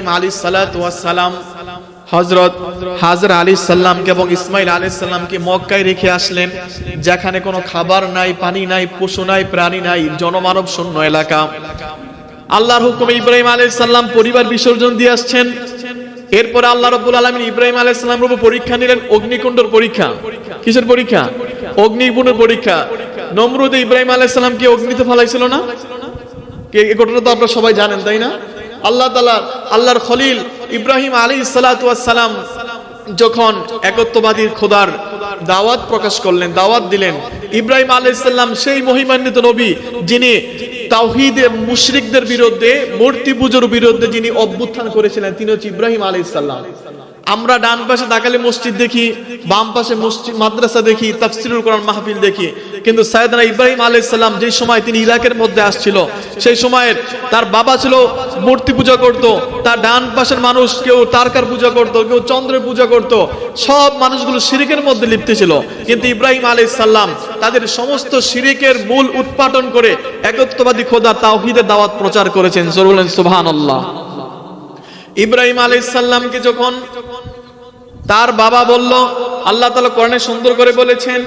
ইব্রাহিম আলাইহিস সালাতু ওয়াস সালাম হযরত হাজরা আলাইহিস সালামকে এবং ইসমাঈল আলাইহিস সালামকে মক্কায় রেখে আসলেন, যেখানে কোনো খাবার নাই, পানি নাই, পশু নাই, প্রাণী নাই, জনমানব শূন্য এলাকা। আল্লাহর হুকুমে ইব্রাহিম আলাইহিস সালাম পরিবার বিসর্জন দিয়ে আসছেন। এরপরে আল্লাহ রাব্বুল আলামিন ইব্রাহিম আলাইহিস সালামের উপর পরীক্ষা নিলেন, অগ্নিকুণ্ডের পরীক্ষা। কিসের পরীক্ষা? অগ্নিকুণ্ডের পরীক্ষা। নমরুদ ইব্রাহিম আলাইহিস সালামকে অগ্নিতে ফেলাইছিল না? এই ঘটনা তো আপনারা সবাই জানেন, তাই না? আল্লাহ তাআলা আল্লাহর খলিল ইব্রাহিম আলাইহিস সালাতু ওয়াস সালাম যখন একত্ববাদী খোদার দাওয়াত প্রকাশ করলেন, দাওয়াত দিলেন, ইব্রাহিম আলাইহিস সালাম সেই মহিমান্বিত নবী যিনি তাওহীদে মুশরিকদের বিরুদ্ধে, মূর্তি পূজার বিরুদ্ধে যিনি অভ্যুত্থান করেছিলেন, তিনি হচ্ছে ইব্রাহিম আলাইহিস সালাম। আমরা ডান পাশে তাকালে মসজিদ দেখি, বাম পাশে মসজিদ মাদ্রাসা দেখি, তাফসীরুল কোরআন মাহফিল দেখি, কিন্তু সাইয়েদনা ইব্রাহিম আলাইহিস সালাম যে সময় তিনি ইরাকের মধ্যে আসছিল, সেই সময়ের তার বাবা ছিল মূর্তি পূজা করত, তার ডান পাশের মানুষ কেউ তারকার পূজা করত, কেউ চন্দ্রের পূজা করত, সব মানুষগুলো শিরকের মধ্যে লিপ্ত ছিল। কিন্তু ইব্রাহিম আলাইহিস সালাম তাদের সমস্ত শিরকের মূল উৎপাটন করে একত্ববাদী খোদা তাওহীদের দাওয়াত প্রচার করেছেন। বলেন সুবহানাল্লাহ। ইব্রাহিম আলাইহিস সালামকে যখন তার বাবা বলল, আল্লাহ তাআলা কোরআনে সুন্দর করে বলেছেন,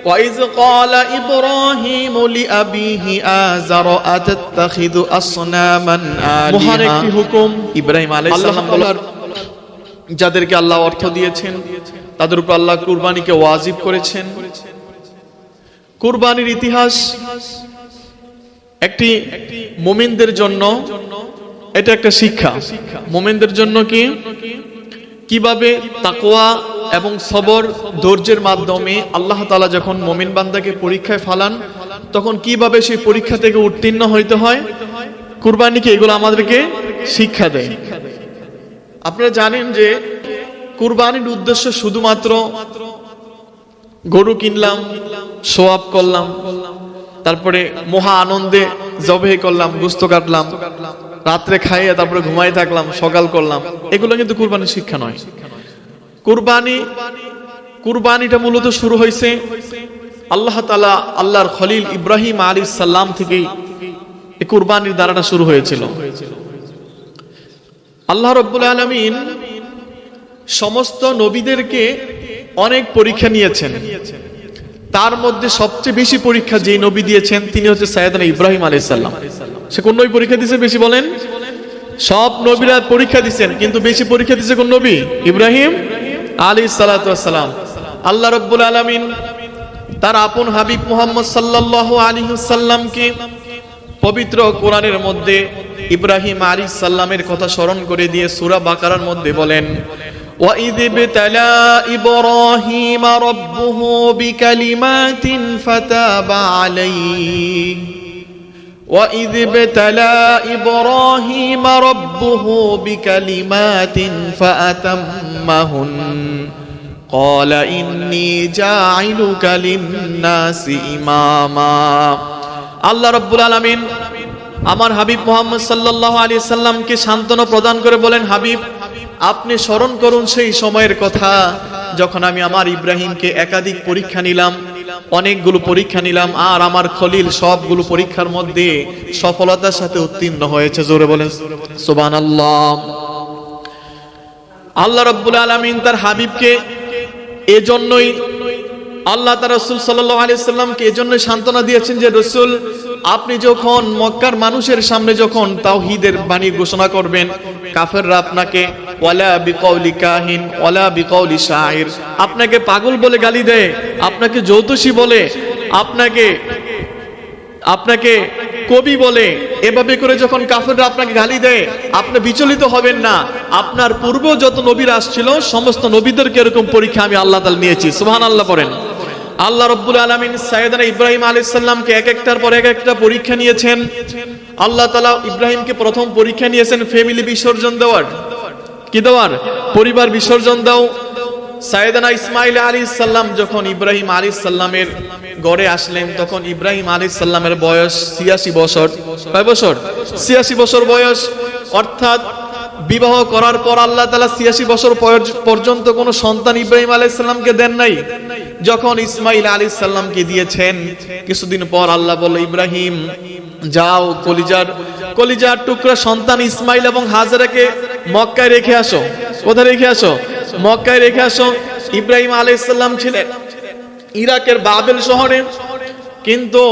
ওয়াইজ ক্বালা ইব্রাহিমু লিআবিহি আযারা আতাত্তাখিযু আসনামান আলিহা। মহান একটি হুকুম ইব্রাহিম আলাইহিস সালাম বলার, যাদেরকে আল্লাহ অর্থ দিয়েছেন তাদের উপর আল্লাহ কুরবানিকে ওয়াজিব করেছেন। কুরবানির ইতিহাস একটি মুমিনদের জন্য এটা একটা শিক্ষা। মুমিনদের জন্য কিভাবে তাকওয়া এবং সবর, ধৈর্যের মাধ্যমে আল্লাহ তাআলা যখন মুমিন বান্দাকে পরীক্ষায় ফালান, তখন কিভাবে সেই পরীক্ষা থেকে উত্তীর্ণ হইতে হয়, কুরবানিকে এগুলো আমাদেরকে শিক্ষা দেয়। আপনারা জানেন যে কুরবানির উদ্দেশ্য শুধুমাত্র গরু কিনলাম, সোয়াব করলাম, তারপরে মহা আনন্দে জবাই করলাম, গোশত কাটলাম, রাত্রে খাইয়ে তারপরে ঘুমাই থাকলাম, সকাল করলাম, এগুলো কিন্তু কুরবানির শিক্ষা নয়। কুরবানিটা মূলত শুরু হয়েছে আল্লাহ তাআলা আল্লাহর খলিল ইব্রাহিম আলাইহিস সালাম থেকেই এই কুরবানির ধারাটা শুরু হয়েছিল। আল্লাহ রাব্বুল আলামিন সমস্ত নবীদেরকে অনেক পরীক্ষা নিয়েছেন। তার মধ্যে সবচেয়ে বেশি পরীক্ষা যে নবী দিয়েছেন তিনি হচ্ছে সাইয়েদনা ইব্রাহিম আলাইহিস সালাম। সে কোন নবী পরীক্ষা দিয়েছে বেশি বলেন? সব নবীরা পরীক্ষা দিয়েছেন, কিন্তু বেশি পরীক্ষা দিয়েছে কোন নবী? ইব্রাহিম আলাইহিস সালাতু ওয়াস সালাম। আল্লাহ রাব্বুল আলামিন তার আপন হাবিব মুহাম্মদ সাল্লাল্লাহু আলাইহি ওয়াসাল্লামকে পবিত্র কোরআনের মধ্যে ইব্রাহিম আলাইহিস সালামের কথা স্মরণ করে দিয়ে সূরা বাকারার মধ্যে বলেন, وَإِذِ ابْتَلَى إِبْرَاهِيمَ رَبُّهُ بِكَلِمَاتٍ فَتَابَ عَلَيْهِ وَإِذِ ابْتَلَى إِبْرَاهِيمَ رَبُّهُ بِكَلِمَاتٍ فَأَتَمَّهُنَّ قَالَ إِنِّي جَاعِلُكَ لِلنَّاسِ إِمَامًا। আল্লাহ রাব্বুল আলামিন আমার হাবিব মুহাম্মদ সাল্লাল্লাহু আলাইহি সাল্লামকে সান্ত্বনা প্রদান করে বলেন, হাবিব আপনি স্মরণ করুন সেই সময়ের কথা যখন আমি আমার ইব্রাহিমকে একাধিক পরীক্ষা নিলাম, অনেকগুলো পরীক্ষা নিলাম, আর আমার খলিল সবগুলো পরীক্ষার মধ্যে সফলতার সাথে উত্তীর্ণ হয়েছে। জোরে বলেন সুবহানাল্লাহ। আল্লাহ রাব্বুল আলামিন তার হাবিবকে এজন্যই, আল্লাহ তার রাসূল সাল্লাল্লাহু আলাইহি সাল্লামকে এজন্যই সান্ত্বনা দিয়েছেন যে রাসূল আপনি যখন মক্কার মানুষের সামনে যখন তাওহীদের বাণী ঘোষণা করবেন, কাফেররা আপনাকে ওয়ালা বিকাউলি কাহিন ওয়ালা বিকাউলি শাইর, আপনাকে পাগল বলে গালি দেয়, আপনাকে জ্যোতিষী বলে, আপনাকে কবি বলে, এভাবে করে যখন কাফেররা আপনাকে গালি দেয়, আপনি বিচলিত হবেন না। আপনার পূর্ব যত নবীরা আসছিল সমস্ত নবীদেরকে এরকম পরীক্ষা আমি আল্লাহ তাআলা নিয়েছি। সুবহানাল্লাহ পড়েন। আল্লাহ রাব্বুল আলামিন সাইয়েদনা ইব্রাহিম আলাইহিস সালামকে এক একটার পর এক একটা পরীক্ষা নিয়েছেন। আল্লাহ তাআলা ইব্রাহিমকে প্রথম পরীক্ষা নিয়েছেন ফ্যামিলি বিসর্জন দেওয়ার। কি দেওয়ার? পরিবার বিসর্জন দাও। সাইয়েদনা ইসমাঈল আলাইহিস সালাম যখন ইব্রাহিম আলাইহিস সালামের গড়ে আসলেন, তখন ইব্রাহিম আলাইহিস সালামের বয়স 86 বছর। কয় বছর? 86 বছর বয়স। অর্থাৎ বিবাহ করার পর আল্লাহ তাআলা 86 বছর পর্যন্ত কোনো সন্তান ইব্রাহিম আলাইহিস সালামকে দেন নাই। যখন ইসমাঈল আলাইহিস সালামকে দিয়েছেন, কিছুদিন পর আল্লাহ বলল, ইব্রাহিম যাও কলিজার টুকরা সন্তান ইসমাঈল এবং হাজরাকে মক্কায় রেখে আসো। কোথায় রেখে আসো? মক্কায় রেখে আসো। ইব্রাহিম আলাইহিস সালাম ছিলেন ইরাকের বাবেল শহরে, কিন্তু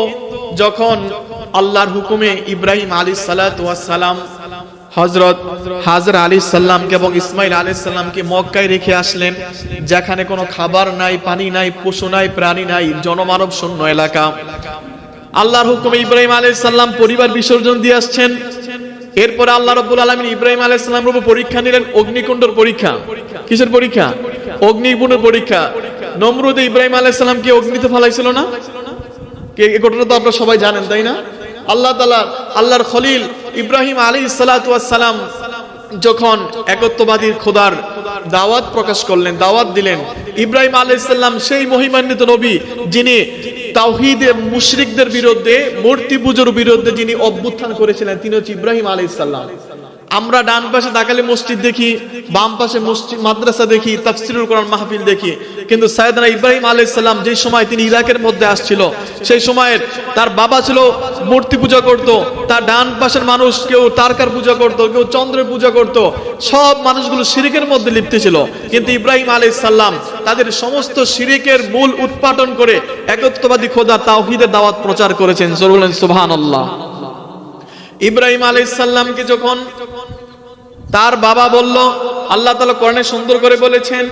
যখন আল্লাহর হুকুমে ইব্রাহিম আলাইহিস সালাতু ওয়াস সালাম হযরত হাজরা আলাইহিস সালামকে এবং ইসমাইল আলাইহিস সালামকে মক্কায় রেখে আসলেন, যেখানে কোনো খাবার নাই, পানি নাই, পশু নাই, প্রাণী নাই, জনমানব শূন্য এলাকা। আল্লাহর হুকুমে ইব্রাহিম আলাইহিস সালাম পরিবার বিসর্জন দিয়ে আসছেন। এরপরে আল্লাহ রাব্বুল আলামিন ইব্রাহিম আলাইহিস সালামের উপর পরীক্ষা নিলেন, অগ্নিকুণ্ডের পরীক্ষা। কিসের পরীক্ষা? অগ্নিকুণ্ডের পরীক্ষা। নমরুদ ইব্রাহিম আলাইহিস সালামকে অগ্নিতে ফেলাইছিল না? এই ঘটনা তো আপনারা সবাই জানেন, তাই না? আল্লাহ তাআলা আল্লাহর খলিল ইব্রাহিম আলাইহিস সালাতু ওয়াস সালাম যখন একত্ববাদীর খোদার দাওয়াত প্রকাশ করলেন, দাওয়াত দিলেন, ইব্রাহিম আলাইহিস সালাম সেই মহিমান্বিত নবী যিনি তাওহীদে মুশরিকদের বিরুদ্ধে, মূর্তি পূজার বিরুদ্ধে যিনি অভ্যুত্থান করেছিলেন, তিনি হচ্ছে ইব্রাহিম আলাইহিস সালাম। আমরা ডান পাশে তাকালে মসজিদ দেখি, বাম পাশে মসজিদ মাদ্রাসা দেখি, তাফসীরুল কোরআন মাহফিল দেখি, কিন্তু সাইয়েদনা ইব্রাহিম আলাইহিস সালাম যে সময় তিনি ইরাকের মধ্যে আসছিল, সেই সময়ের তার বাবা ছিল মূর্তি পূজা করত, তার ডান পাশের মানুষ কেউ তারকার পূজা করত, কেউ চন্দ্রের পূজা করত, সব মানুষগুলো শিরকের মধ্যে লিপ্ত ছিল। কিন্তু ইব্রাহিম আলাইহিস সালাম তাদের সমস্ত শিরকের মূল উৎপাটন করে একত্ববাদী খোদা তাওহীদের দাওয়াত প্রচার করেছেন। জোরে বলেন সুবহানাল্লাহ। ইব্রাহিম আলাইহিস সালামকে যখন তার বাবা বলল, আল্লাহ তাআলা কোরআনে সুন্দর করে বলেছেন,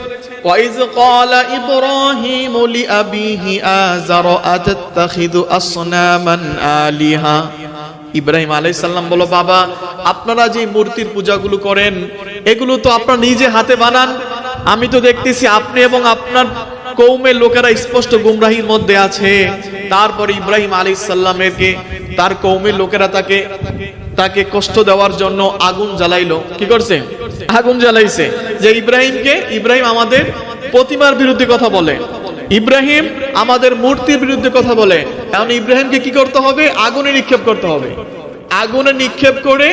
ওয়াইজ ক্বালা ইব্রাহিমু লিআবিহি আযারা আতাত্তাখিযু আসনামান আলিহা। ইব্রাহিম আলাইহিস সালাম বলল, বাবা আপনারা যে মূর্তির পূজাগুলো করেন এগুলো তো আপনারা নিজে হাতে বানান, আমি তো দেখতেছি আপনি এবং আপনার কওমের লোকেরা স্পষ্ট গুমরাহির মধ্যে আছে। তারপরে ইব্রাহিম আলাইহিস সালামকে তার কওমের লোকেরা তাকে কষ্ট দেওয়ার জন্য আগুন জ্বালাইলো। কি করছে? আগুন জ্বালাইছে। যে ইব্রাহিম আমাদের প্রতিমার বিরুদ্ধে কথা বলে, ইব্রাহিম আমাদের মূর্তির বিরুদ্ধে কথা বলে। এখন ইব্রাহিমকে কি করতে হবে? আগুনে নিক্ষেপ করতে হবে। আগুনে নিক্ষেপ করে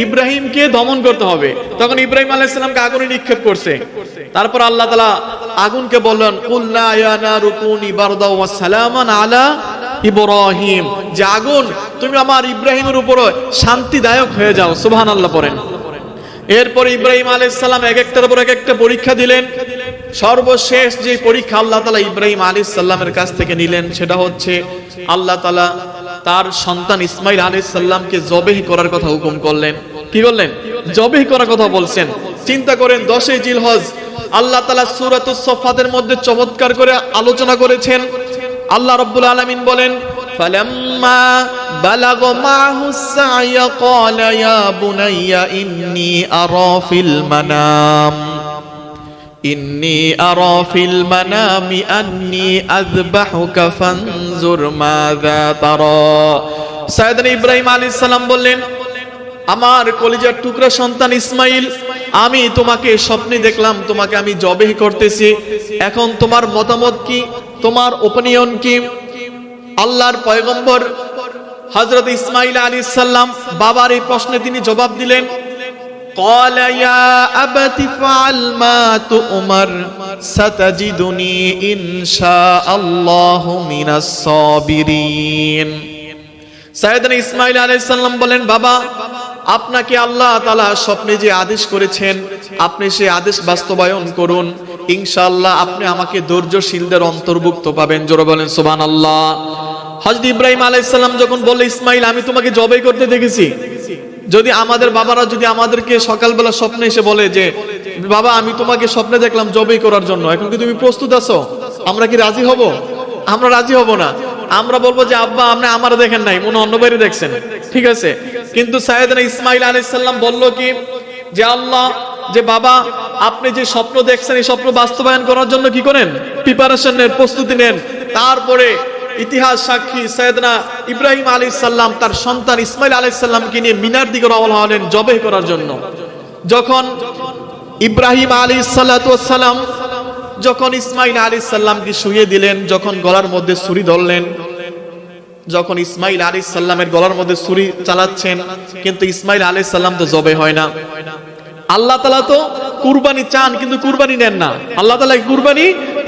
ইব্রাহিমকে দমন করতে হবে। তখন ইব্রাহিম আলাইহিস সালামকে আগুনে নিক্ষেপ করছে। তারপর আল্লাহ তাআলা আগুনকে বললেন, কুলনা ইয়া নারু কুনি বারদাও ওয়া সালামান আলা ইব্রাহিম, যে আগুন তুমি আমার ইব্রাহিমের উপর শান্তিদায়ক হয়ে যাও। সুবহানাল্লাহ পড়েন। এরপর ইব্রাহিম আলাইহিস সালাম এক একটার উপর এক একটা পরীক্ষা দিলেন। সর্বশেষ যে পরীক্ষা আল্লাহ তাআলা ইব্রাহিম আলাইহিস সালামের কাছ থেকে নিলেন, সেটা হচ্ছে আল্লাহ তাআলা তার সন্তান ইসমাইল আলাইহিস সালামকে জবেহ করার কথা হুকুম করলেন। কি করলেন? জবেহ করার কথা বলছেন। চিন্তা করেন, 10 জিলহজ আল্লাহ তাআলা সূরাতুস সাফফাতের মধ্যে চমৎকার করে আলোচনা করেছেন। আল্লাহ রাব্বুল আলামিন বলেন, ফালাম্মা বালাগা মাহুস সা'য়া ক্বালা ইয়া বুনাইয়া ইন্নী আরা ফিল মানামি আন্নী আযবাহুকা ফানজুর মাযা তারা। সাইয়েদনা ইব্রাহিম আলাইহিস সালাম বললেন, আমার কলিজার টুকরা সন্তান ইসমাইল, আমি তোমাকে স্বপ্নে দেখলাম, তোমাকে আমি জবেহ করতেছি। এখন তোমার মতামত কি? তোমার ওপিনিয়ন কি? আল্লাহর পয়গম্বর হযরত ইসমাইল আলাইহিস সালাম বাবার এই প্রশ্নে তিনি জবাব দিলেন, ক্বালা ইয়া আবাতি ফাআল মা তু'মার সাতাজিদুনি ইনশাআল্লাহু মিনাস সাবিরিন। সাইয়েদনা ইসমাইল আলাইহিস সালাম বলেন, বাবা আপনাকে আল্লাহ তাআলা স্বপ্নে যে আদেশ করেছেন আপনি সেই আদেশ বাস্তবায়ন করুন, ইনশাআল্লাহ আপনি আমাকে ধৈর্যশীলদের অন্তর্ভুক্ত পাবেন। জোরে বলেন সুবহানাল্লাহ। হযরত ইব্রাহিম আলাইহিস সালাম যখন বলল, ইসমাইল আমি তোমাকে জবাই করতে দেখেছি, যদি আমাদের বাবারা যদি আমাদেরকে সকালবেলা স্বপ্নে এসে বলে যে বাবা আমি তোমাকে স্বপ্নে দেখলাম জবাই করার জন্য, এখন কি তুমি প্রস্তুত আছো? আমরা কি রাজি হব? আমরা রাজি হব না। আমরা বলবো যে আব্বা আপনি আমার দেখেন নাই, মনে অন্য বাইরে দেখছেন। ঠিক আছে, কিন্তু সাইয়েদনা ইসমাইল আলাইহিস সালাম বলল কি, যে আল্লাহ, যে বাবা আপনি যে স্বপ্ন দেখছেন এই স্বপ্ন বাস্তবায়ন করার জন্য কি করেন? প্রিপারেশন নেন, প্রস্তুতি নেন। তারপরে ইতিহাস সাক্ষী সাইয়েদনা ইব্রাহিম আলাইহিস সালাম তার সন্তান ইসমাইল আলাইহিস সালামকে নিয়ে মিনার দিকে রওনা হলেন জবেহ করার জন্য। যখন ইব্রাহিম আলাইহিস সালাতু ওয়াস সালাম যখন ইসমাইল আলাইহিস সালামকে শুইয়ে দিলেন, যখন গলার মধ্যে ছুরি ধরলেন, যখন ইসমাইল আলাইহিস সালামের গলার মধ্যে ছুরি চালাচ্ছেন, কিন্তু ইসমাইল আলাইহিস সালাম তো জবে হয় না। আল্লাহ তাআলা তো কুরবানি চান কিন্তু কুরবানি নেন না। আল্লাহ তাআলা কুরবানি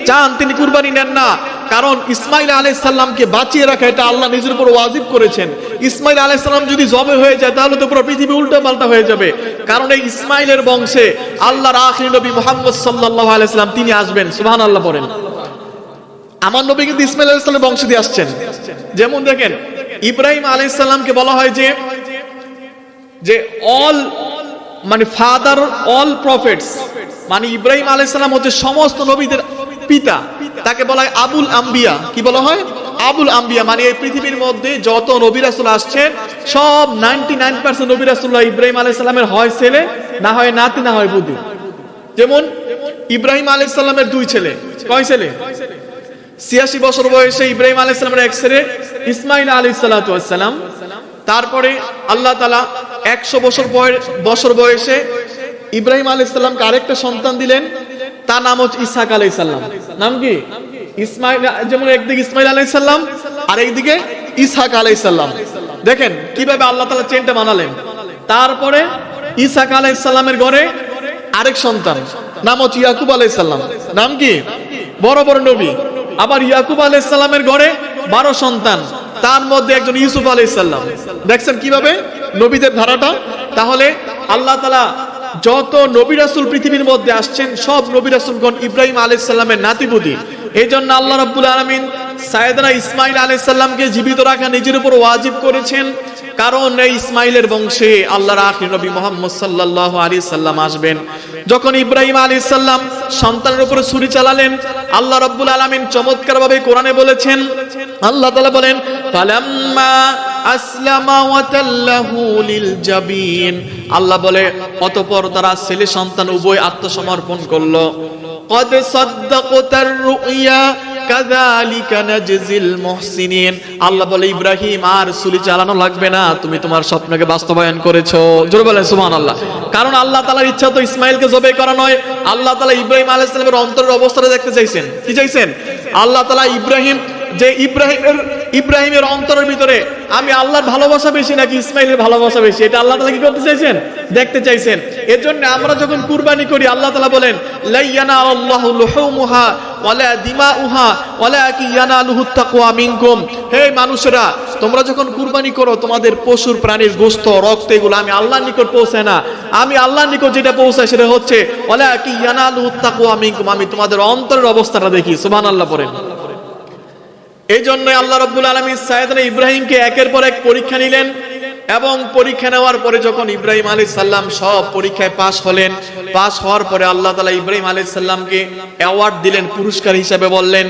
চান, তিনি কুরবানি নেন না। কারণ ইসমাইল আলাইহিস সালামকে বাঁচিয়ে রাখা এটা আল্লাহ নিজের উপর ওয়াজিব করেছেন। ইসমাইল আলাইহিস সালাম যদি জবে হয়ে যায় তাহলে তো পুরো পৃথিবী উল্টা পাল্টা হয়ে যাবে। কারণ এই ইসমাইলের বংশে আল্লাহর আখির নবী মুহাম্মদ সাল্লাল্লাহু আলাইহি সাল্লাম তিনি আসবেন। সুবহানাল্লাহ পড়েন। আমার নবী কিন্তু ইসমাইল আলাইহিস সালামের বংশ দিয়ে আসছেন। যেমন দেখেন ইব্রাহিম আলাইহিস সালামকে বলা হয় যে অল মানে ফাদার অল প্রফেটস, মানে ইব্রাহিম আলাইহিস সালাম হচ্ছে সমস্ত নবীদের পিতা। তাকে বলা হয় আবুল আম্বিয়া। কি বলা হয়? আবুল আম্বিয়া। মানে এই পৃথিবীর মধ্যে যত নবী রাসূল আসছেন সব 99% নবী রাসূলুল্লাহ ইব্রাহিম আলাইহিস সালামের হয় ছেলে, না হয় নাতি, না হয় বুধু। যেমন ইব্রাহিম আলাইহিস সালামের দুই ছেলে। কয় ছেলে? 86 বছর বয়সে ইব্রাহিম আলাইহিস সালামের এক ছেলে ইসমাইল আলাইহিস সালাতু ওয়াস সালাম। তারপরে আল্লাহ তাআলা 100 বছর বয়সে ইব্রাহিম আলাইহিস সালামকে আরেকটা সন্তান দিলেন, তার নাম হচ্ছে ইসহাক আলাইহিস সালাম। নাম কি? ইসমাইল। যেমন একদিকে ইসমাইল আলাইহিস সালাম আর একদিকে ইসহাক আলাইহিস সালাম। দেখেন কিভাবে আল্লাহ তাআলা চেনটা বানালেন। তারপরে ইসহাক আলাইহিস সালামের ঘরে আরেক সন্তান, নাম হচ্ছে ইয়াকুব আলাইহিস সালাম। নাম কি? বড় বড় নবী। আবার ইয়াকুব আলাইহিস সালামের ঘরে 12 সন্তান, তার মধ্যে একজন ইউসুফ আলাইহিস সালাম। দেখছেন কিভাবে নবীদের ধারাটা। তাহলে আল্লাহ তাআলা যত নবী রাসূল পৃথিবীর মধ্যে আসছেন সব নবী রাসূলগণ ইব্রাহিম আলাইহিস সালামের নাতিপুতি। এইজন্য আল্লাহ রাব্বুল আলামিন সাইয়েদনা ইসমাইল আলাইহিস সালামকে জীবিত রাখা নিজের উপর ওয়াজিব করেছেন। কারণ এই ইসমাইলের বংশে আল্লাহর আখির নবী মুহাম্মদ সাল্লাল্লাহু আলাইহি সাল্লাম আসবেন। যখন ইব্রাহিম আলাইহিস সালাম সন্তানের উপরে ছুরি চালালেন, আল্লাহ রাব্বুল আলামিন চমৎকারভাবে কোরআনে বলেছেন, আল্লাহ তাআলা বলেন ফালাম্মা আসলামা ওয়া তাল্লাহু লিল জাবিন। আল্লাহ বলে অতঃপর তারা ছেলে সন্তান উভয় আত্মসমর্পণ করলো। কদ সাদ্দাকতার রুইয়া কাযালিকা নাজজিল মুহসিনিন। আল্লাহ বলে ইব্রাহিম আর ছুরি চালানো লাগবে না, তুমি তোমার স্বপ্নকে বাস্তবায়ন করেছো। জোরে বলেন সুবহানাল্লাহ। কারণ আল্লাহ তাআলার ইচ্ছা তো ইসমাইলকে জবাই করা নয়। আল্লাহ তাআলা ইব্রাহিম আলাইহিস সালামের অন্তরের অবস্থাটা দেখতে চাইছেন। কি চাইছেন? আল্লাহ তাআলা ইব্রাহিমের অন্তরের ভিতরে আমি আল্লাহর ভালোবাসা বেশি নাকি ইসমাইলের ভালোবাসা বেশি, এটা আল্লাহ তাআলা কি করতে চাইছেন? দেখতে চাইছেন। এর জন্য আমরা যখন কুরবানি করি আল্লাহ তাআলা বলেন লা ইয়ানালুল্লাহু লুহুমুহা ওয়ালা দিমাউহা ওয়ালাকিন ইয়ানালুহুত তাকওয়া মিনকুম। হে মানুষেরা, তোমরা যখন কুরবানি করো তোমাদের পশুর প্রাণীর গোশত রক্ত এগুলো আমি আল্লাহর নিকট পৌঁছায় না। আমি আল্লাহর নিকট যেটা পৌঁছায় সেটা হচ্ছে ওয়ালাকিন ইয়ানালুহুত তাকওয়া মিনকুম। আমি তোমাদের অন্তরের অবস্থাটা দেখি। সুবহানাল্লাহ পড়েন। এই জন্য আল্লাহ রাব্বুল আলামিন সাইয়েদনা ইব্রাহিমকে একের পর এক পরীক্ষা নিলেন এবং পরীক্ষা নেওয়ার পরে যখন ইব্রাহিম আলাইহিস সালাম সব পরীক্ষায় পাশ হলেন, পাশ হওয়ার পরে আল্লাহ তাআলা ইব্রাহিম আলাইহিস সালামকে অ্যাওয়ার্ড দিলেন, পুরস্কার হিসেবে বললেন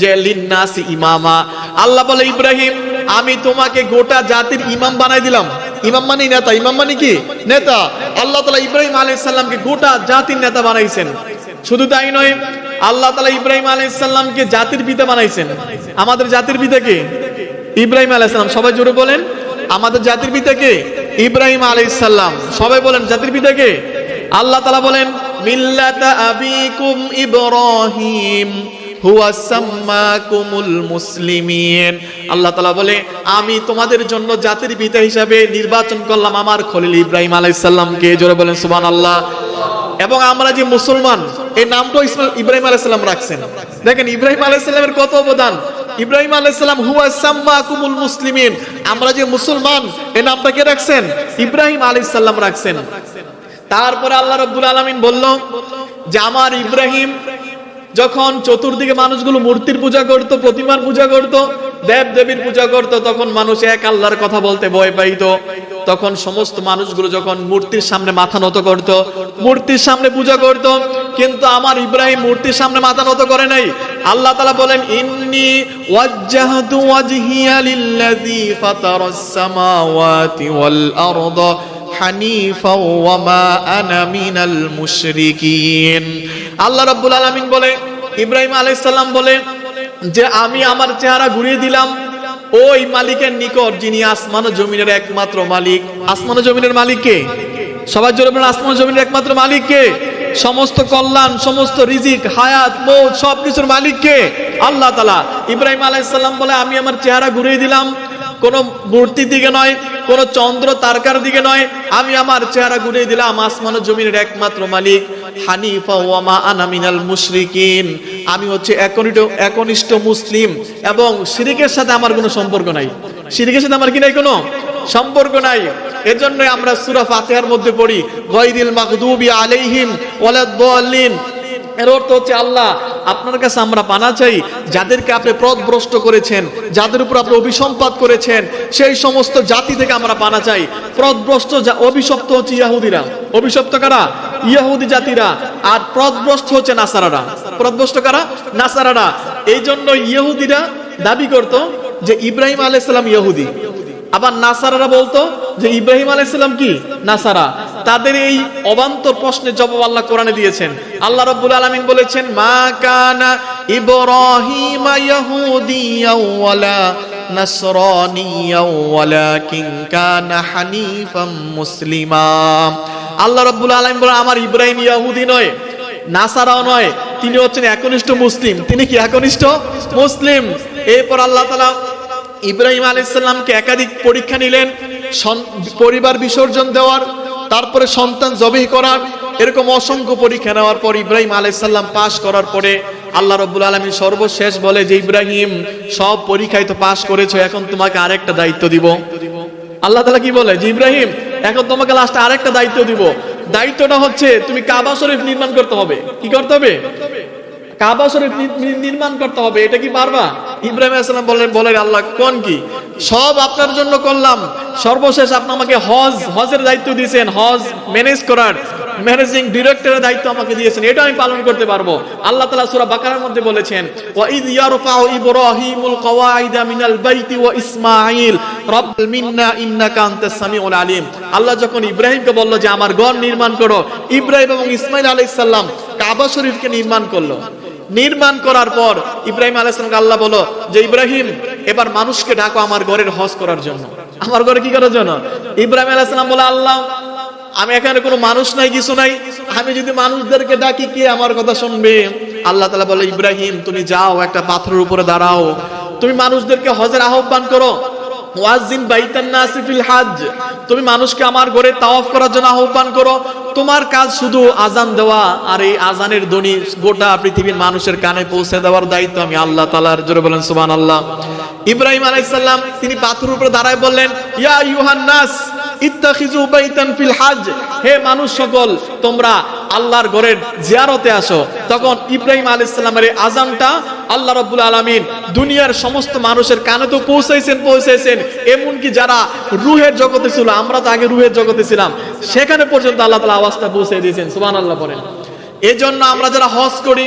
যে লিন্নাসি ইমামা। আল্লাহ বলে ইব্রাহিম আমি তোমাকে গোটা জাতির ইমাম বানাই দিলাম। ইমাম মানে নেতা, ইমাম মানে কি? নেতা। আল্লাহ তাআলা ইব্রাহিম আলাইহিস সালামকে গোটা জাতির নেতা বানাইছেন। শুধু তাই নয়, আল্লাহ তাআলা ইব্রাহিম আলাইহিস সালামকে জাতির পিতা বানাইছেন। আমাদের জাতির পিতা কে? ইব্রাহিম আলাইহিস সালাম। সবাই জোরে বলেন আমাদের জাতির পিতা কে? ইব্রাহিম আলাইহিস সালাম। সবাই বলেন জাতির পিতা কে? আল্লাহ তাআলা বলেন মিল্লাতা আবিকুম ইব্রাহিম হুয়া সাম্মাকুমুল মুসলিমিন। আল্লাহ তাআলা বলে আমি তোমাদের জন্য জাতির পিতা হিসাবে নির্বাচন করলাম আমার খলিল ইব্রাহিম আলাইহিস সালামকে। জোরে বলেন সুবহানাল্লাহ। এবং আমরা যে মুসলমান এই নামটা ইব্রাহিম আলাইহিস সালাম রাখছেন। দেখেন ইব্রাহিম আলাইহিস সালামের কত অবদান। ইব্রাহিম আলাইহিস সালাম হুয়া সাম্মাকুমুল মুসলিমিন, আমরা যে মুসলমান এই নামটা কে রাখছেন? ইব্রাহিম আলাইহিস সালাম রাখছেন। তারপরে আল্লাহ রাব্বুল আলামিন বলল যে আমার ইব্রাহিম যখন চতুর্দিকে মানুষগুলো মূর্তির পূজা করত, প্রতিমার পূজা করত, দেব দেবীর পূজা করত, তখন মানুষ এক আল্লাহর কথা বলতে ভয় পাইত। তখন সমস্ত মানুষগুলো যখন মূর্তির সামনে মাথা নত করত, মূর্তির সামনে পূজা করত, কিন্তু আমার ইব্রাহিম মূর্তির সামনে মাথা নত করে নাই। আল্লাহ তাআলা বলেন ইন্নী ওয়াজ্জাহতু ওয়াজহিয়া লিল্লাযী ফাতারাস সামাওয়াতি ওয়াল আরদা হানিফা ওয়া মা আনা মিনাল মুশরিকিন। আল্লাহ রাব্বুল আলামিন বলে ইব্রাহিম আলাইহিস সালাম বলে যে আমি আমার চেহারা ঘুরিয়ে দিলাম ওই মালিকের নিকট যিনি আসমান ও জমিনের একমাত্র মালিক। আসমান ও জমিনের মালিক কে? সবাই জোরে বলেন আসমান ও জমিনের একমাত্র মালিক কে? সমস্ত কল্যাণ, সমস্ত রিজিক, হায়াত, মৌত সবকিছুর মালিক কে? আল্লাহ তাআলা। ইব্রাহিম আলাইহিস সালাম বলে আমি আমার চেহারা ঘুরিয়ে দিলাম কোন মূর্তির দিকে নয়, কোন চন্দ্র তারকার দিকে নয়, আমি আমার চেহারা ঘুরিয়ে দিলাম আসমান ও জমিনের একমাত্র মালিক হানিফা ওয়া মা আনা মিনাল মুশরিকিন। আমি হচ্ছে একনিষ্ঠ মুসলিম এবং শিরকের সাথে আমার কোনো সম্পর্ক নাই। শিরকের সাথে আমার কি নাই, কোনো সম্পর্ক নাই। এজন্য আমরা সূরা ফাতিহার মধ্যে পড়ি গায়রিল মাগদুবি আলাইহিম ওয়ালাদ-দাল্লিন। এর অর্থ হচ্ছে আল্লাহ আপনার কাছে আমরা পানা চাই যাদেরকে আপনি পথভ্রষ্ট করেছেন, যাদের উপর আপনি অভিসম্পাত করেছেন, সেই সমস্ত জাতি থেকে আমরা পানা চাই। পথভ্রষ্ট অভিশপ্ত হচ্ছে ইহুদিরা। অভিশপ্ত কারা? ইহুদি জাতিরা। আর পথভ্রষ্ট হচ্ছে নাসারারা। পথভ্রষ্ট কারা? নাসারারা। এই জন্য ইহুদিরা দাবি করত যে ইব্রাহিম আলাইহিস সালাম ইহুদি, আবার নাসারারা বলতো যে ইব্রাহিম আলাইহিস সালাম কি নাসারা। তাদের এই অবান্তর প্রশ্নের জবাব আল্লাহ কোরআনে দিয়েছেন। আল্লাহ রাব্বুল আলামিন বলেছেন মা কানা ইব্রাহিম ইয়াহুদিয়াও ওয়ালা নাসরানিয়াও ওয়ালাকিন কানা হানিফাম মুসলিমা। আল্লাহ রাব্বুল আলামিন বলেন আমার ইব্রাহিম ইহুদি নয়, নাসারাও নয়, তিনি হচ্ছেন একনিষ্ঠ মুসলিম। তিনি কি একনিষ্ঠ মুসলিম। এরপর আল্লাহ তাআলা ইব্রাহিম আলাইহিস সালামকে একাধিক পরীক্ষা নিলেন, পরিবার বিসর্জন দেওয়ার, তারপরে সন্তান জবাই করার, এরকম অসংখ্য পরীক্ষা নেওয়ার পর ইব্রাহিম আলাইহিস সালাম পাশ করার পরে আল্লাহ রাব্বুল আলামিন সর্বশেষ বলে যে ইব্রাহিম সব পরীক্ষায় তো পাশ করেছো, এখন তোমাকে আরেকটা দায়িত্ব দিব। আল্লাহ তাআলা কি বলে যে ইব্রাহিম এখন তোমাকে লাস্টে আরেকটা দায়িত্ব দিব। দায়িত্বটা হচ্ছে তুমি কাবা শরীফ নির্মাণ করতে হবে। কি করতে হবে? কাবা শরীফ নির্মাণ করতে হবে। এটা কি পারবা? ইব্রাহিম আলাইহিস সালাম বলেন আল্লাহ কোন কি সব আপনার জন্য করলাম, সর্বশেষ আপনি আমাকে হজের দায়িত্ব দিয়েছেন, হজ ম্যানেজ করার ম্যানেজিং ডিরেক্টরের দায়িত্ব আমাকে দিয়েছেন, এটা আমি পালন করতে পারবো। আল্লাহ তাআলা সূরা বাকারার মধ্যে বলেছেন ওয়া ইয ইয়ারফাউ ইব্রাহিমুল কওয়াইদা মিনাল বাইতি ওয়া ইসমাঈল রাব্বানা মিন্না ইন্নাকা আনতাস সামিউল আলিম। আল্লাহ যখন ইব্রাহিমকে বলল যে আমার ঘর নির্মাণ করো, ইব্রাহিম এবং ইসমাঈল আলাইহিস সালাম কাবা শরীফকে নির্মাণ করলো। নির্মাণ করার পর ইব্রাহিম আলাইহিস সালামকে আল্লাহ বলো যে ইব্রাহিম এবার মানুষকে ডাকো আমার ঘরের হজ করার জন্য। আমার ঘরে কি করার জন্য? ইব্রাহিম আলাইহিস সালাম বলে আল্লাহ আমি এখানে কোনো মানুষ নাই, কিছু নাই, আমি যদি মানুষদেরকে ডাকি কে আমার কথা শুনবে? আল্লাহ তাআলা বলে ইব্রাহিম তুমি যাও একটা পাথরের উপরে দাঁড়াও, তুমি মানুষদেরকে হজের আহ্বান করো। ওয়াজিন বাইতান নাসি ফিল হজ, তুমি মানুষকে আমার ঘরে তাওয়াফ করার জন্য আহ্বান করো। তোমার কাজ শুধু আজান দেওয়া, আর এই আজানের ধ্বনি গোটা পৃথিবীর মানুষের কানে পৌঁছে দেওয়ার দায়িত্ব আমি আল্লাহ তাআলার। জোরে বলেন সুবহানাল্লাহ। ইব্রাহিম আলাইহিস সালাম তিনি পাথরের উপরে দাঁড়ায় বললেন ইয়া আইয়ুহান নাস ইত্তাখিযু বাইতান ফিল হজ, হে মানুষ সকল তোমরা আল্লাহর ঘরের জিয়ারতে আসো। তখন ইব্রাহিম আলাইহিস সালামের আযানটা আল্লাহ রাব্বুল আলামিন দুনিয়ার সমস্ত মানুষের কানে তো পৌঁছাইছেন, এমনকি যারা রূহের জগতে ছিল, আমরা তো আগে রূহের জগতে ছিলাম, সেখানে পর্যন্ত আল্লাহ তাআলা আওয়াজটা পৌঁছে দিয়েছেন। সুবহানাল্লাহ বলেন। এজন্য আমরা যারা হজ করি,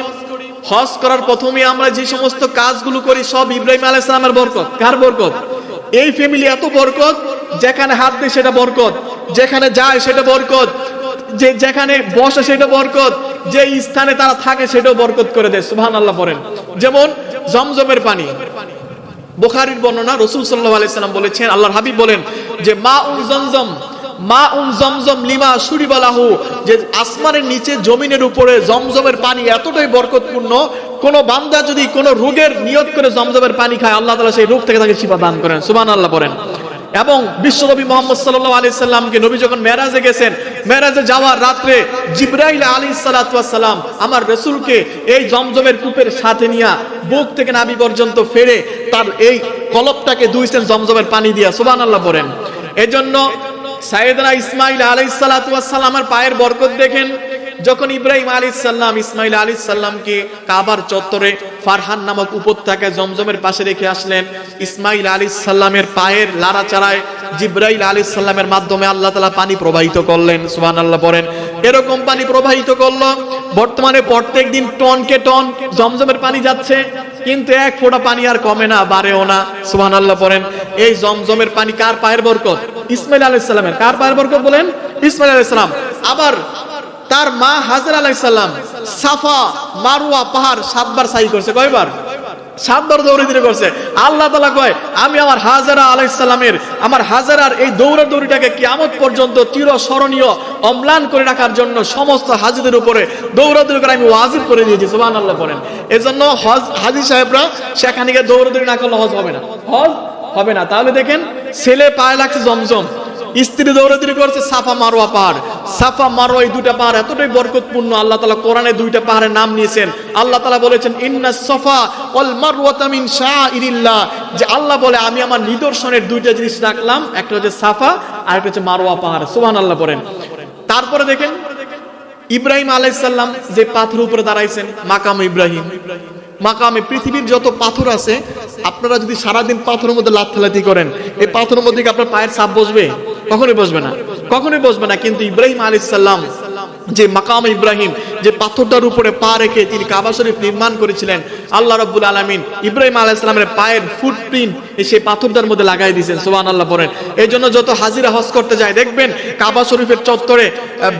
হজ করার প্রথমে আমরা যে সমস্ত কাজগুলো করি সব ইব্রাহিম আলাইহিস সালামের বরকত। কার বরকত? এই ফ্যামিলি এত বরকত, যেখানে হাত দেয় সেটা বরকত, যেখানে যায় সেটা বরকত, যেখানে বসে সেটা বরকত, যে স্থানে তারা থাকে সেটাও বরকত করে দেয়। সুবহানাল্লাহ বলেন। যেমন জমজমের পানি, বুখারীর বর্ণনা, রাসূল সাল্লাল্লাহু আলাইহি সাল্লাম বলেছেন, আল্লাহর হাবিব বলেন যে মাউন জমজম লিমা শুরিবালাহু, যে আসমানের নিচে জমিনের উপরে জমজমের পানি এতটাই বরকতপূর্ণ, কোন বান্দা যদি কোন রোগের নিয়ত করে জমজমের পানি খায় আল্লাহ তাআলা সেই রোগ থেকে তাকে শিফা দান করেন। সুবহানাল্লাহ বলেন। এবং বিশ্বনবী মুহাম্মদ সাল্লাল্লাহু আলাইহি সাল্লামকে নবী যখন মেরাজে গেছেন, মেরাজে যাওয়ার রাত্রে জিবরাইল আলাইহিস সালাতু ওয়াস সালাম আমার রাসূলকে এই জমজমের কূপের সাথে নিয়ে বুক থেকে নাভি পর্যন্ত ফেরে তার এই কলবটাকে ধুইছেন জমজমের পানি দিয়া। সুবহানাল্লাহ বলেন। এজন্য সাইয়েদনা ইসমাঈল আলাইহিস সালাতু ওয়াস সালামের পায়ের বরকত দেখেন। যখন ইব্রাহিম আলাইহিস সালাম ইসমাঈল আলাইহিস সালামকে কাবার চত্বরে ফারহান নামক উপত্যকায় জমজমের পাশে রেখে আসলেন, ইসমাঈল আলাইহিস সালামের পায়ের লাড়াচাড়ায় জিবরাইল আলাইহিস সালামের মাধ্যমে আল্লাহ তাআলা পানি প্রবাহিত করলেন। সুবহানাল্লাহ বলেন। এরকম পানি প্রবাহিত করলো, বর্তমানে প্রত্যেকদিন টনকে টন জমজমের পানি যাচ্ছে, কিন্তু এক ফোঁটা পানি আর কমে না, বাড়েও না। সুবহানাল্লাহ বলেন। এই জমজমের পানি কার পায়ের বরকত? ইসমাঈল আলাইহিস সালামের। কার পায়ের বরকত বলেন? ইসমাঈল আলাইহিস সালাম। আবার তার মা হাজরা আলাইহিস সালাম সাফা মারওয়া পাহাড় 7 বার সাই করছে। কয়বার? 7 বার দৌড়াদৌড়ি করছে। আল্লাহ তাআলা কয় আমি আমার হাজরা আলাইহিস সালামের, আমার হাজরার এই দৌড়াদৌড়িটাকে কিয়ামত পর্যন্ত চিরস্মরণীয় অম্লান করে রাখার জন্য সমস্ত হাজীদের উপরে দৌড়াদৌড়ি করে আমি ওয়াজিব করে দিয়েছি। সুবহানাল্লাহ বলেন। এজন্য হাজী সাহেবরা সেখানে গিয়ে দৌড়াদৌড়ি না করলে হজ হবে না, হজ হবে না। তাহলে দেখেন ছেলে পায়ে লাগছে জমজম, স্ত্রী দৌড়াদৌড়ি করছে সাফা মারওয়া পাহাড়। সাফা মারওয়া এই দুইটা পাহাড় এতটাই বরকতপূর্ণ, আল্লাহ তাআলা কোরআনে দুইটা পাহাড়ের নাম নিয়েছেন। আল্লাহ তাআলা বলেছেন ইন্নাস সাফা ওয়াল মারওয়াতা মিন শাআইরিল্লাহ, যে আল্লাহ বলে আমি আমার নিদর্শনের দুইটা জিনিস রাখলাম, একটা হচ্ছে সাফা আর একটা হচ্ছে মারওয়া পাহাড়। সুবহানাল্লাহ বলেন। তারপরে দেখেন ইব্রাহিম আলাইহিস সালাম যে পাথরের উপরে দাঁড়াইছেন, মাকাম ইব্রাহিম। মাকামে পৃথিবীর যত পাথর আছে, আপনারা যদি সারাদিন পাথরের মধ্যে লাথি করেন, এই পাথরের মধ্যে কি আপনার পায়ের ছাপ বসবে? কখনোই বসবে না, কখনোই বসবে না। কিন্তু ইব্রাহিম আলাইহিস সালাম যে মাকাম ইব্রাহিম, যে পাথরটার উপরে পা রেখে তিনি কাবা শরীফ নির্মাণ করেছিলেন, আল্লাহ রাব্বুল আলামিন ইব্রাহিম আলাইহিস সালামের পায়ের ফুটপ্রিন্ট সেই পাথরটার মধ্যে লাগাই দিয়েছেন। সুবহানাল্লাহ বলেন। এই জন্য যত হাজিরা হজ করতে যায় দেখবেন কাবা শরীফের চত্বরে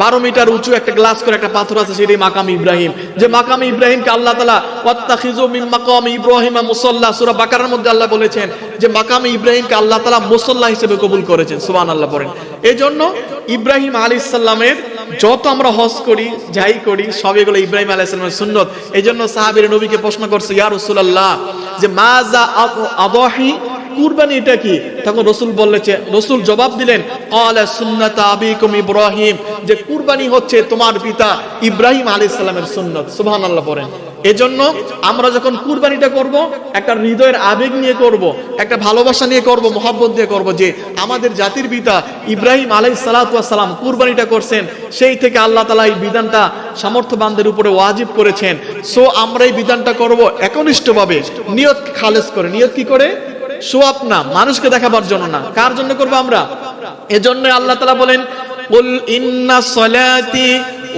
12 মিটার উঁচু একটা গ্লাস করে একটা পাথর আছে, সেটাই মাকাম ইব্রাহিম। যে মাকাম ইব্রাহিমকে আল্লাহ তাআলা ওয়াত্তাখিযু মিন মাকাম ইব্রাহিমা মুসাল্লা, সূরা বাকারার মধ্যে আল্লাহ বলেছেন যে মাকাম ইব্রাহিমকে আল্লাহ তাআলা মুসাল্লা হিসেবে কবুল করেছেন। সুবহানাল্লাহ বলেন। এই জন্য ইব্রাহিম আলাইহিস সালামের যত আমরা হজ করি যাই করি সব এগুলো ইব্রাহিম আলাইহিস সালামের সুন্নত। এই জন্য সাহাবীরা নবীকে প্রশ্ন করছে, ইয়া রাসূলুল্লাহ, যে মাজা আদাহি, কুরবানি এটা কি? তখন রাসূল জবাব দিলেন, ক্বালা সুন্নাত আবিকুম ইব্রাহিম, যে কুরবানি হচ্ছে তোমার পিতা ইব্রাহিম আলাইহিস সালামের সুন্নত। সুবহানাল্লাহ পড়েন। এজন্য আমরা যখন কুরবানিটা করব, একটা হৃদয়ের আবেগ নিয়ে করব, একটা ভালোবাসা নিয়ে করব, মহব্বত দিয়ে করব, যে আমাদের জাতির পিতা ইব্রাহিম আলাইহিস সালাতু ওয়াস সালাম কুরবানিটা করছেন, সেই থেকে আল্লাহ তাআলা এই বিধানটা সামর্থ্যবানদের উপরে ওয়াজিব করেছেন। সো আমরা এই বিধানটা করব একনিষ্ঠভাবে, নিয়ত খালেস করে। নিয়ত কি করে? শো আপ না, মানুষকে দেখাবার জন্য না। কার জন্য করব আমরা? এজন্য আল্লাহ তাআলা বলেন, কুল ইন্না সলাতি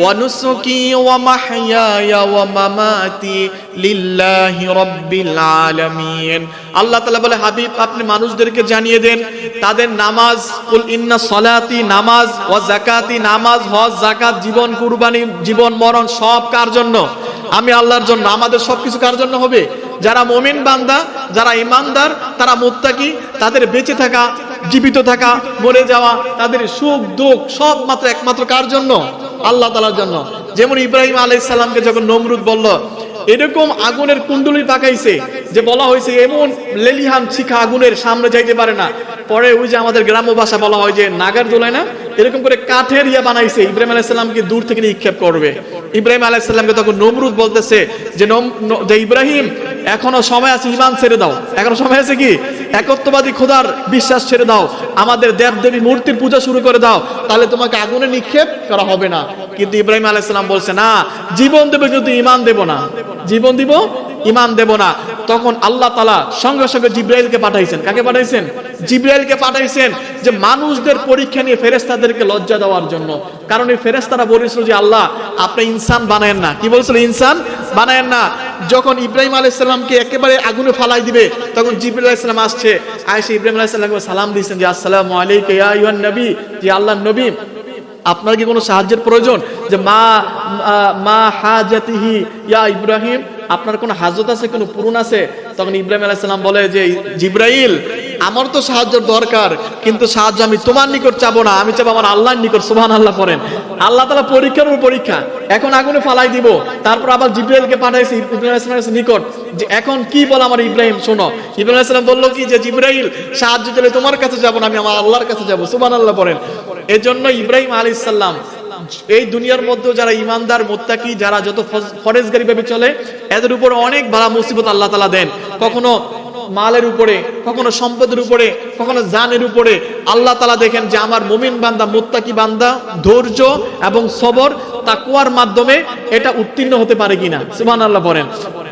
ওয়া নুসুকি ওয়া মাহইয়ায়া ওয়া মামাতি লিল্লাহি রাব্বিল আলামিন। আল্লাহ তাআলা বলে, হাবিব আপনি মানুষদেরকে জানিয়ে দেন তাদের নামাজ, কুল ইন্না সলাতি নামাজ, ওয়া যাকাতি নামাজ, হজ যাকাত, জীবন কুরবানি, জীবন মরণ সব কার জন্য? আমি আল্লাহর জন্য। আমাদের সবকিছু কার জন্য হবে? যারা মুমিন বান্দা, যারা ঈমানদার, তারা মুত্তাকি, তাদের বেঁচে থাকা, জীবিত থাকা, মরে যাওয়া, তাদের সুখ দুঃখ সব মাত্র একমাত্র কার জন্য? আল্লাহ তাআলার জন্য। যেমন ইব্রাহিম আলাইহিস সালামকে যখন নমরুদ বলল এরকম আগুনের কুণ্ডলী পাকাইছে, যে বলা হয়েছে এমন লেলিহান শিখা আগুনের সামনে যাইতে পারে না, পরে ওই যে আমাদের গ্রাম্য ভাষা বলা হয় যে নাগার দোলায় না, এরকম করে কাঠের বানাইছে, ইব্রাহিম আলাইহিস সালামকে দূর থেকে নিক্ষেপ করবে। ইব্রাহিম আলাইহিস সালামকে তখন নমরুদ বলতেছে যে ইব্রাহিম এখনো সময় আছে, ঈমান ছেড়ে দাও, এখনো সময় আছে, কি একত্ববাদী খোদার বিশ্বাস ছেড়ে দাও, আমাদের দেবদেবী মূর্তির পূজা শুরু করে দাও, তাহলে তোমাকে আগুনে নিক্ষেপ করা হবে না। কিন্তু ইব্রাহিম আলাইহিস সালাম বলছে, না, জীবন দেব কিন্তু ঈমান দেব না, জীবন দিব ঈমান দেব না। তখন আল্লাহ তাআলা সঙ্গে সঙ্গে জিবরাইলকে পাঠাইছেন। কাকে পাঠাইছেন? জিবরাইলকে পাঠাইছেন, যে মানুষদের পরীক্ষা নিয়ে ফেরেশতাদেরকে লজ্জা দেওয়ার জন্য। কারণ এই ফেরেশতারা বলেছিল যে আল্লাহ আপনি ইনসান বানায়েন না। কি বলছিল? ইনসান বানায়েন না। যখন ইব্রাহিম আলাইহিস সালামকে একেবারে আগুনে ফালাই দিবে, তখন জিবরাইল আলাইহিস সালাম আসছে, আয়েশা ইব্রাহিম আলাইহিস সালামকে সালাম দিয়েছেন যে আসসালামু আলাইকা ইয়া আইয়ুহান নবী, যে আল্লাহর নবী আপনার কি কোনো সাহায্যের প্রয়োজন? যে মা হাজাতিহি ইয়া ইব্রাহিম, আপনার কোনো হাজত আছে, কোনো পূরণ আছে? তখন ইব্রাহিম আলাইহিস সালাম বলে যে জিবরাইল, আমার তো সাহায্যের দরকার, কিন্তু সাহায্য আমি তোমার নিকট চাবো না, আমি চাবো আমার আল্লাহর নিকট। সুবহানাল্লাহ পড়েন। আল্লাহ তাআলা পরীক্ষার উপর পরীক্ষা, এখন আগুনে ফালাই দিব, তারপর আবার জিবরাইলকে পাঠাইছে ইব্রাহিম আলাইহিস সালামের নিকট, যে এখন কি বল আমার ইব্রাহিম, শোনো। ইব্রাহিম আলাইহিস সালাম বলল কি, যে জিবরাইল সাহায্য চাইলে তোমার কাছে যাবো না, আমি আমার আল্লাহর কাছে যাবো। সুবহানাল্লাহ পড়েন। এজন্য ইব্রাহিম আলাইহিস সালাম এই দুনিয়ার মধ্যে যারা ইমানদার মুত্তাকি, যারা যত ফরেজগারি ভাবে চলে, এদের উপর অনেক বালা মুসিবত আল্লাহ তাআলা দেন। কখনো মালের উপরে, কখনো সম্পদের উপরে, কখনো জানের উপরে। আল্লাহ তাআলা দেখেন যে আমার মুমিন বান্দা, মুত্তাকি বান্দা ধৈর্য এবং সবর, তাকওয়ার মাধ্যমে এটা উত্তীর্ণ হতে পারে কিনা। সুবহানাল্লাহ বলেন।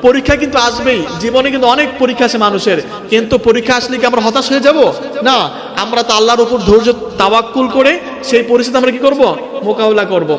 পরীক্ষা কিন্তু আসবেই, জীবনে কিন্তু অনেক পরীক্ষা আসে মানুষের, কিন্তু পরীক্ষা আসলে কি আমরা হতাশ হয়ে যাব? না, আমরা তো আল্লাহর উপর ধৈর্য তাওয়াক্কুল করে সেই পরিস্থিতি আমরা কি করব? মোকাবেলা করব।